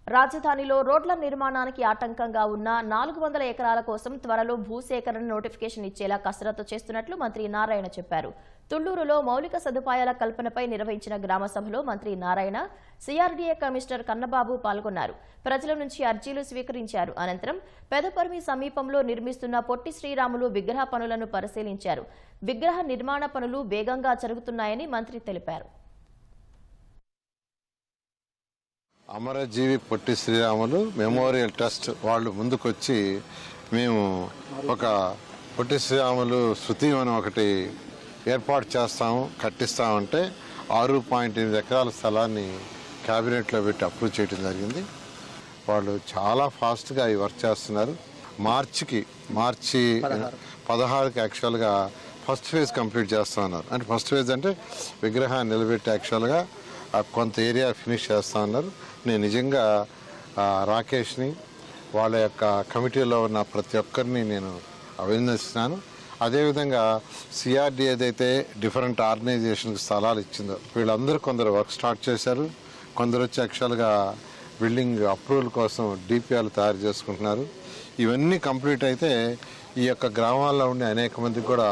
రాజధానిలో రోడ్ల నిర్మాణానికి ఆటంకంగా ఉన్న 400 ఎకరాల కోసం త్వరలో భూసేకరణ నోటిఫికేషన్ ఇచ్చేలా కసరత్తు చేస్తున్నట్లు మంత్రి నారాయణ చెప్పారు. తుళ్లూరులో మౌలిక సదుపాయాల కల్పనపై నిర్వహించిన గ్రామ సభలో మంత్రి నారాయణ, సిఆర్డీఏ కమిషనర్ కన్నబాబు పాల్గొన్నారు. ప్రజల నుంచి అర్జీలు స్వీకరించారు. అనంతరం పెదపర్మి సమీపంలో నిర్మిస్తున్న పొట్టి శ్రీరాములు విగ్రహ పనులను పరిశీలించారు. విగ్రహ నిర్మాణ పనులు వేగంగా జరుగుతున్నాయని మంత్రి తెలిపారు. అమరజీవి పొట్టి శ్రీరాములు మెమోరియల్ ట్రస్ట్ వాళ్ళు ముందుకొచ్చి మేము ఒక పొట్టి శ్రీరాములు శృతివనం ఒకటి ఏర్పాటు చేస్తాము, కట్టిస్తామంటే 6.8 ఎకరాల స్థలాన్ని క్యాబినెట్లో పెట్టి అప్రూవ్ చేయడం జరిగింది. వాళ్ళు చాలా ఫాస్ట్గా ఈ వర్క్ చేస్తున్నారు. మార్చి 16కి యాక్చువల్గా ఫస్ట్ ఫేజ్ కంప్లీట్ చేస్తూ ఉన్నారు. అంటే ఫస్ట్ ఫేజ్ అంటే విగ్రహాన్ని నిలబెట్టి యాక్చువల్గా కొంత ఏరియా ఫినిష్ చేస్తూ ఉన్నారు. నేను నిజంగా రాకేష్ని, వాళ్ళ యొక్క కమిటీలో ఉన్న ప్రతి ఒక్కరిని నేను అభినందిస్తున్నాను. అదేవిధంగా సిఆర్డీ ఏదైతే డిఫరెంట్ ఆర్గనైజేషన్కి స్థలాలు ఇచ్చిందో వీళ్ళందరూ కొందరు వర్క్ స్టార్ట్ చేశారు. కొందరు వచ్చి యాక్చువల్గా బిల్డింగ్ అప్రూవల్ కోసం డిపిఆర్లు తయారు చేసుకుంటున్నారు. ఇవన్నీ కంప్లీట్ అయితే ఈ యొక్క గ్రామాల్లో ఉండే అనేక మందికి కూడా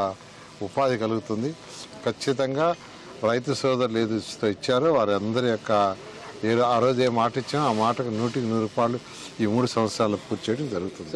ఉపాధి కలుగుతుంది. ఖచ్చితంగా రైతు సోదరులు ఏది ఇచ్చారో వారందరి యొక్క ఆ రోజు ఏ మాట ఇచ్చామో ఆ మాటకు 100కి 100 రూపాయలు ఈ 3 సంవత్సరాలు పూర్తి చేయడం జరుగుతుంది.